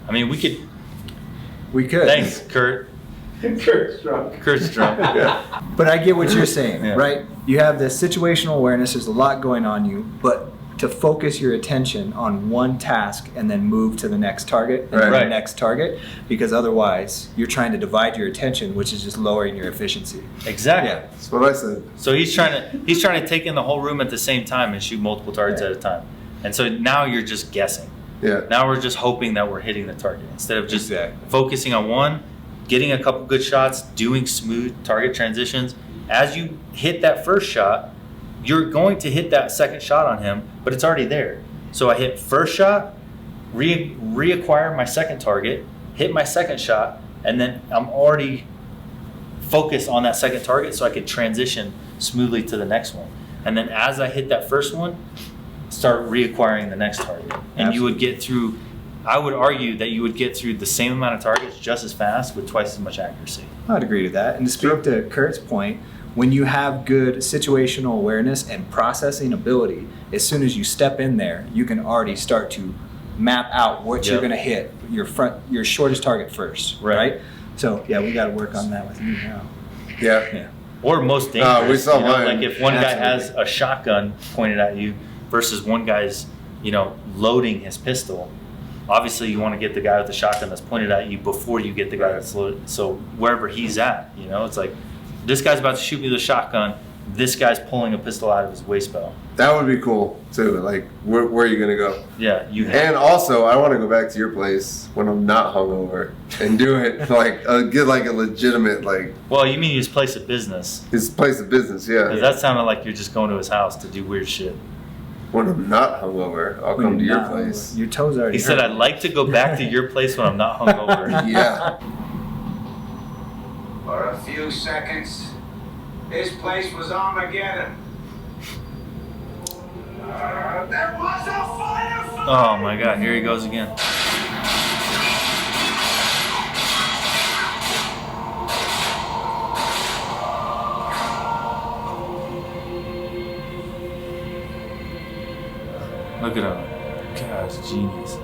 Speaker 3: I mean, we could.
Speaker 4: Thanks.
Speaker 3: Thanks, Kurt.
Speaker 6: Kurt's drunk.
Speaker 3: Kurt's drunk.
Speaker 1: Yeah.
Speaker 4: But I get what you're saying,
Speaker 3: Yeah.
Speaker 4: right? You have this situational awareness, there's a lot going on you, but to focus your attention on one task and then move to the next target and then
Speaker 3: Right.
Speaker 4: the next target, because otherwise you're trying to divide your attention, which is just lowering your efficiency.
Speaker 3: Exactly.
Speaker 4: Yeah.
Speaker 1: That's what I said.
Speaker 3: So he's trying to take in the whole room at the same time and shoot multiple targets at a time. And so now you're just guessing.
Speaker 1: Yeah.
Speaker 3: Now we're just hoping that we're hitting the target instead of just
Speaker 4: Exactly.
Speaker 3: focusing on one, getting a couple good shots, doing smooth target transitions. As you hit that first shot, you're going to hit that second shot on him, but it's already there. So I hit first shot, reacquire my second target, hit my second shot, and then I'm already focused on that second target so I could transition smoothly to the next one. And then as I hit that first one, start reacquiring the next target. And you would get through, I would argue that you would get through the same amount of targets just as fast with twice as much accuracy.
Speaker 4: I'd agree to that. And to speak to Kurt's point, when you have good situational awareness and processing ability, as soon as you step in there, you can already start to map out what you're
Speaker 3: Yep.
Speaker 4: going to hit your shortest target first, right? So yeah, we got to work on that with you now.
Speaker 1: Yeah.
Speaker 4: Yeah.
Speaker 3: Or most dangerous.
Speaker 1: We saw mine.
Speaker 3: Like if one guy has
Speaker 4: Absolutely.
Speaker 3: a shotgun pointed at you versus one guy's, loading his pistol. Obviously, you want to get the guy with the shotgun that's pointed at you before you get the guy that's loaded. So wherever he's at, it's like this guy's about to shoot me with a shotgun. This guy's pulling a pistol out of his waist belt.
Speaker 1: That would be cool, too. Like, where are you going to go?
Speaker 3: Yeah, you have.
Speaker 1: And also, I want to go back to your place when I'm not hungover and do it, get like a legitimate,
Speaker 3: Well, you mean his place of business?
Speaker 1: his place of business,
Speaker 3: 'Cause
Speaker 1: yeah.
Speaker 3: that sounded like you're just going to his house to do weird shit.
Speaker 1: When I'm not hungover, I'll come to your
Speaker 4: Nah,
Speaker 1: place.
Speaker 4: Your toes already
Speaker 3: He said,
Speaker 4: hurt.
Speaker 3: "I'd like to go back to your place when I'm not hungover."
Speaker 1: Yeah.
Speaker 8: For a few seconds, this place was Armageddon. There was a firefight!
Speaker 3: Oh my God! Here he goes again. Look at him. God, it's genius.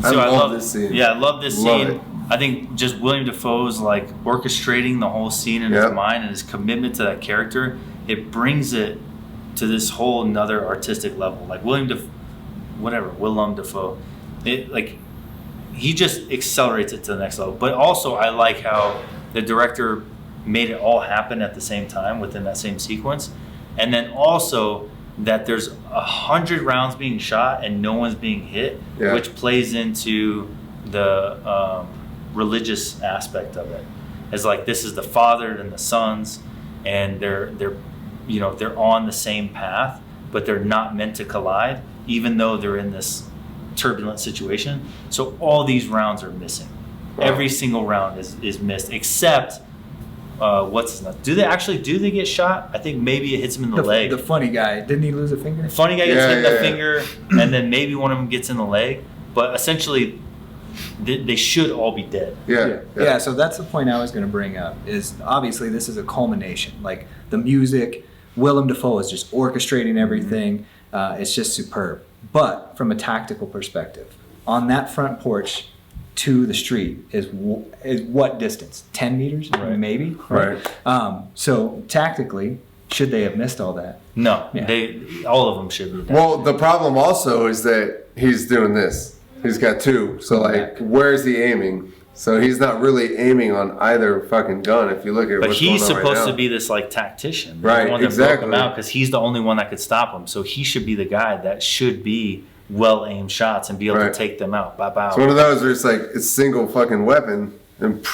Speaker 1: I love this scene.
Speaker 3: Yeah, I love this
Speaker 1: Love
Speaker 3: scene.
Speaker 1: it.
Speaker 3: I think just William Dafoe's like orchestrating the whole scene in
Speaker 1: Yep.
Speaker 3: his mind and his commitment to that character, it brings it to this whole another artistic level. Like Willem Dafoe, he just accelerates it to the next level. But also I like how the director made it all happen at the same time within that same sequence. And then also that there's 100 rounds being shot and no one's being hit,
Speaker 1: Yeah.
Speaker 3: which plays into the religious aspect of it. It's like this is the father and the sons, and they're on the same path, but they're not meant to collide, even though they're in this turbulent situation. So all these rounds are missing.
Speaker 1: Wow.
Speaker 3: Every single round is missed, except what's his name? Do they get shot? I think maybe it hits him in the leg.
Speaker 4: The funny guy, didn't he lose a finger?
Speaker 3: The funny guy gets hit in the
Speaker 1: Yeah.
Speaker 3: finger, and then maybe one of them gets in the leg. But essentially, they should all be dead.
Speaker 4: Yeah, so that's the point I was going to bring up, is obviously this is a culmination. Like, the music, Willem Dafoe is just orchestrating everything. It's just superb. But from a tactical perspective, on that front porch to the street is what distance? 10 meters, maybe?
Speaker 1: Right.
Speaker 4: So tactically, should they have missed all that?
Speaker 3: No,
Speaker 4: Yeah.
Speaker 3: all of them should be dead.
Speaker 1: Well, the problem also is that he's doing this. He's got two. So, like, where's he aiming? So he's not really aiming on either fucking gun. If you look at
Speaker 3: But
Speaker 1: what's
Speaker 3: he's
Speaker 1: going on
Speaker 3: supposed
Speaker 1: right
Speaker 3: to
Speaker 1: now.
Speaker 3: be this like tactician,
Speaker 1: Right,
Speaker 3: the one that
Speaker 1: exactly.
Speaker 3: broke him out, because he's the only one that could stop him. So he should be the guy that should be well aimed shots and be able
Speaker 1: Right.
Speaker 3: to take them out. Bow, bow.
Speaker 1: It's one of those where it's like it's single fucking weapon and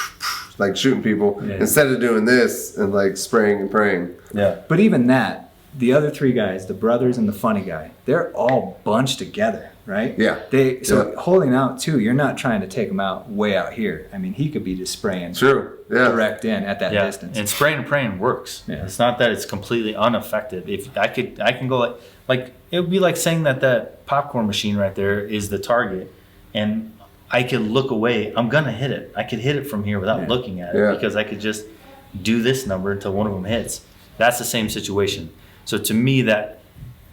Speaker 1: like shooting people instead of doing this and like spraying and praying.
Speaker 3: Yeah.
Speaker 4: But even that, the other three guys, the brothers and the funny guy, they're all bunched together, right?
Speaker 1: Yeah.
Speaker 4: Holding out too, you're not trying to take him out way out here. I mean, he could be just spraying
Speaker 1: True. Yeah.
Speaker 4: direct in at that distance.
Speaker 3: And spraying and praying works.
Speaker 4: Yeah.
Speaker 3: It's not that it's completely ineffective. If I can go like it would be like saying that popcorn machine right there is the target, and I could look away. I'm gonna hit it. I could hit it from here without looking at it because I could just do this number until one of them hits. That's the same situation. So to me, that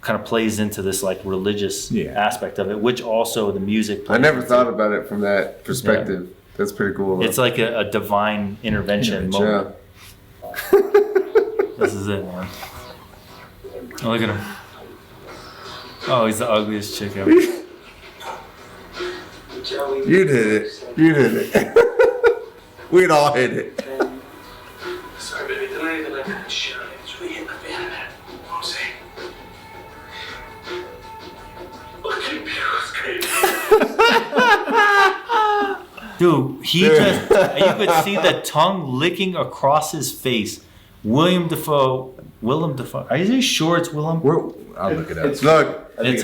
Speaker 3: kind of plays into this like religious aspect of it, which also the music.
Speaker 1: I never thought about it from that perspective. That's pretty cool.
Speaker 3: It's like a divine intervention moment. This is it, man. Oh, look at him. Oh, he's the ugliest chick ever.
Speaker 1: You did it. You did it. We'd all hit it.
Speaker 7: Sorry, baby, tonight the night of the show. It's really hitting the fan, man. I'm saying. Look at you,
Speaker 3: Dude, just, you could see the tongue licking across his face. Willem Dafoe. Are you sure it's Willem?
Speaker 4: I'll look it up.
Speaker 1: Look,
Speaker 3: It's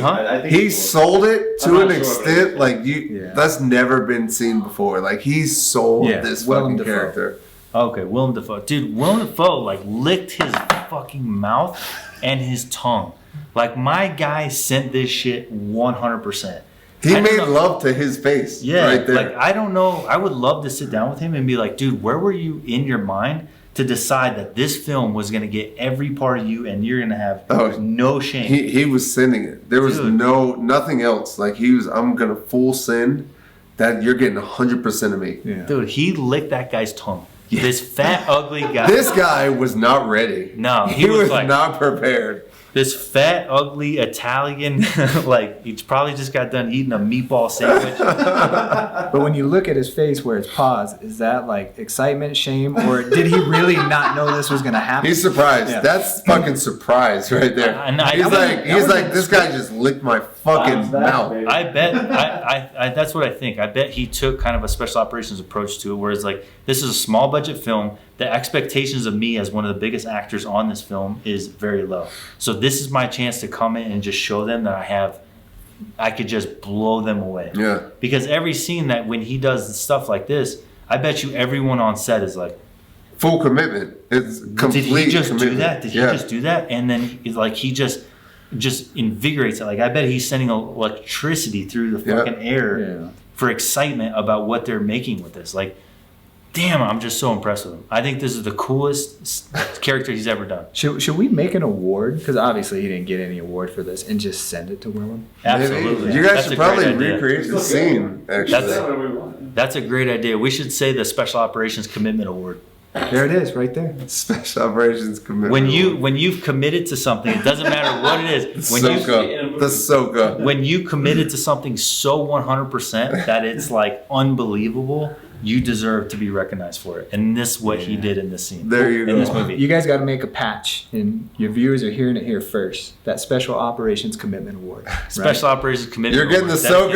Speaker 1: he sold it to
Speaker 6: I'm
Speaker 1: an
Speaker 6: not sure,
Speaker 1: extent
Speaker 6: but-
Speaker 1: like you. That's never been seen before. Like he sold this
Speaker 4: Willem
Speaker 1: fucking
Speaker 4: Dafoe.
Speaker 1: character.
Speaker 3: Okay, Willem Dafoe. Dude, Willem Dafoe like licked his fucking mouth and his tongue. Like my guy sent this shit 100%.
Speaker 1: He
Speaker 3: I don't
Speaker 1: made
Speaker 3: know.
Speaker 1: love to his face.
Speaker 3: Yeah,
Speaker 1: right there.
Speaker 3: like I don't know. I would love to sit down with him and be like, dude, where were you in your mind to decide that this film was gonna get every part of you and you're gonna have no shame?
Speaker 1: He was sending it. There was nothing else. Like he was. I'm gonna full send. That you're getting 100% of me.
Speaker 4: Yeah.
Speaker 3: Dude, he licked that guy's tongue. This fat, ugly guy.
Speaker 1: This guy was not ready.
Speaker 3: No,
Speaker 1: he was
Speaker 3: like,
Speaker 1: not prepared.
Speaker 3: This fat, ugly Italian, like he's probably just got done eating a meatball sandwich.
Speaker 4: But when you look at his face where it's paused, is that like excitement, shame, or did he really not know this was going to happen?
Speaker 1: He's surprised.
Speaker 4: Yeah.
Speaker 1: That's fucking surprise right there. He's like, this guy just licked my fucking mouth.
Speaker 3: I bet, I that's what I think. I bet he took kind of a special operations approach to it, where it's like, this is a small budget film. The expectations of me as one of the biggest actors on this film is very low. So this is my chance to come in and just show them that I could just blow them away.
Speaker 1: Yeah.
Speaker 3: Because every scene that when he does stuff like this, I bet you everyone on set is like,
Speaker 1: full commitment. It's complete
Speaker 3: did he just
Speaker 1: commitment.
Speaker 3: do that? Did he just do that? And then he just invigorates it. Like I bet he's sending electricity through the fucking air for excitement about what they're making with this. Like, damn, I'm just so impressed with him. I think this is the coolest character he's ever done.
Speaker 4: Should we make an award? Because obviously he didn't get any award for this, and just send it to Willem.
Speaker 3: Absolutely.
Speaker 1: You guys
Speaker 3: That's
Speaker 1: should
Speaker 3: a great
Speaker 1: probably
Speaker 3: idea.
Speaker 1: recreate the scene, actually.
Speaker 3: That's a great idea. We should say the Special Operations Commitment Award.
Speaker 4: There it is, right there.
Speaker 1: Special Operations Commitment.
Speaker 3: When you've committed to something, it doesn't matter what it is.
Speaker 1: The Soka.
Speaker 3: When you committed to something so 100% that it's like unbelievable, you deserve to be recognized for it. And this is what he did in this scene.
Speaker 1: There you
Speaker 3: in this
Speaker 1: go.
Speaker 3: movie.
Speaker 4: You guys got to make a patch, and your viewers are hearing it here first. That Special Operations Commitment Award.
Speaker 3: Special Operations Commitment
Speaker 1: You're getting the
Speaker 3: Award.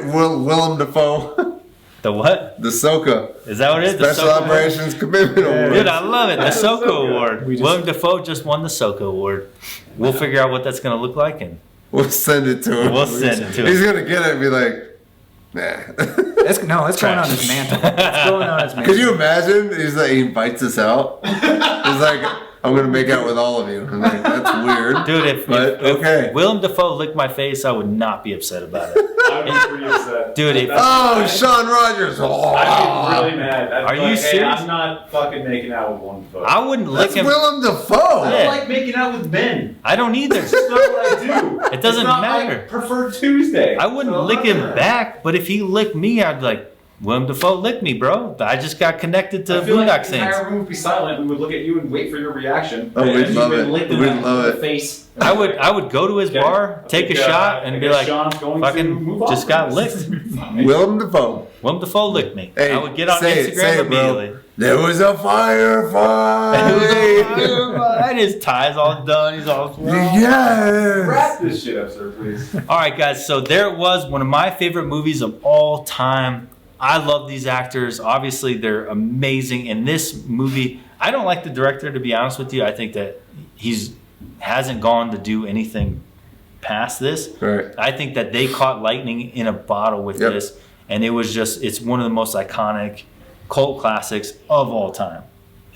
Speaker 1: Soka, Willem Dafoe.
Speaker 3: The what?
Speaker 1: The Soka.
Speaker 3: Is that what it is?
Speaker 1: Special
Speaker 3: the Soka
Speaker 1: Operations Commitment Award.
Speaker 3: Dude, I love it. The Soka Award.
Speaker 4: We just-
Speaker 3: Willem Dafoe just won the Soka Award. We'll figure out what that's going to look like, and
Speaker 1: We'll send it to him.
Speaker 3: We'll send it to him.
Speaker 1: He's gonna get it and be like, nah.
Speaker 4: It's going on his mantle. It's going on his mantle.
Speaker 1: Could you imagine? He's like, he invites us out. He's like, I'm gonna make out with all of you. I'm like, that's weird.
Speaker 3: Dude, if
Speaker 1: okay.
Speaker 3: Willem Dafoe licked my face, I would not be upset about it.
Speaker 6: I'd be pretty upset.
Speaker 3: Dude,
Speaker 1: Oh, Sean Rogers.
Speaker 6: I'd be really mad. I'd
Speaker 3: Are
Speaker 6: be
Speaker 3: you
Speaker 6: like, hey,
Speaker 3: serious?
Speaker 6: I'm not fucking making out with one foot.
Speaker 3: I wouldn't lick
Speaker 1: That's
Speaker 3: him.
Speaker 1: Willem Dafoe.
Speaker 6: I don't
Speaker 3: Yeah.
Speaker 6: like making out with men.
Speaker 3: I don't either.
Speaker 6: That's not what I do.
Speaker 3: It doesn't
Speaker 6: It's not
Speaker 3: matter.
Speaker 6: Like preferred Tuesday.
Speaker 3: I wouldn't
Speaker 6: So
Speaker 3: lick him
Speaker 6: I'm not-
Speaker 3: back, but if he licked me, I'd be like, Willem Dafoe licked me, bro. I just got connected to
Speaker 6: I feel
Speaker 3: Boondock
Speaker 6: like the
Speaker 3: Saints.
Speaker 6: entire room would be silent. We would look at you and wait for your reaction.
Speaker 1: Oh, we'd
Speaker 6: And
Speaker 1: love
Speaker 6: you've
Speaker 1: it.
Speaker 6: been licked in
Speaker 1: We'd
Speaker 6: the
Speaker 1: love it.
Speaker 6: face.
Speaker 3: I would go to his
Speaker 6: Okay.
Speaker 3: bar, take a shot, and
Speaker 6: I
Speaker 3: be
Speaker 6: guess
Speaker 3: like,
Speaker 6: Sean's going to
Speaker 3: fucking
Speaker 6: move on
Speaker 3: just
Speaker 6: from
Speaker 3: got
Speaker 6: this.
Speaker 3: licked.
Speaker 1: Willem Dafoe.
Speaker 3: Willem Dafoe licked me.
Speaker 1: Hey,
Speaker 3: I would get on
Speaker 1: say it,
Speaker 3: Instagram
Speaker 1: say it, bro.
Speaker 3: immediately.
Speaker 1: There was a firefight.
Speaker 3: And his tie's all done. He's all
Speaker 1: Yes.
Speaker 6: Wrap this shit up, sir, please.
Speaker 3: All right, guys. So there it was, one of my favorite movies of all time. I love these actors. Obviously, they're amazing. In this movie, I don't like the director, to be honest with you. I think that hasn't gone to do anything past this.
Speaker 1: Right.
Speaker 3: I think that they caught lightning in a bottle with
Speaker 1: Yep.
Speaker 3: this, and it was it's one of the most iconic cult classics of all time.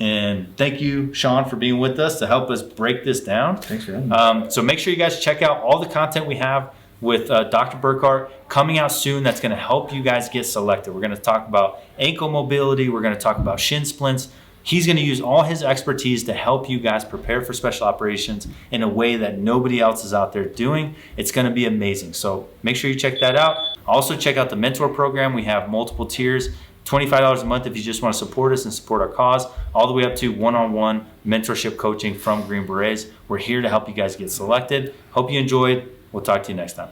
Speaker 3: And thank you, Sean, for being with us to help us break this down.
Speaker 4: Thanks for having me.
Speaker 3: So make sure you guys check out all the content we have with Dr. Burkhart coming out soon. That's going to help you guys get selected. We're going to talk about ankle mobility. We're going to talk about shin splints. He's going to use all his expertise to help you guys prepare for special operations in a way that nobody else is out there doing. It's going to be amazing. So make sure you check that out. Also check out the mentor program. We have multiple tiers. $25 a month if you just want to support us and support our cause, all the way up to one-on-one mentorship coaching from Green Berets. We're here to help you guys get selected. Hope you enjoyed. We'll talk to you next time.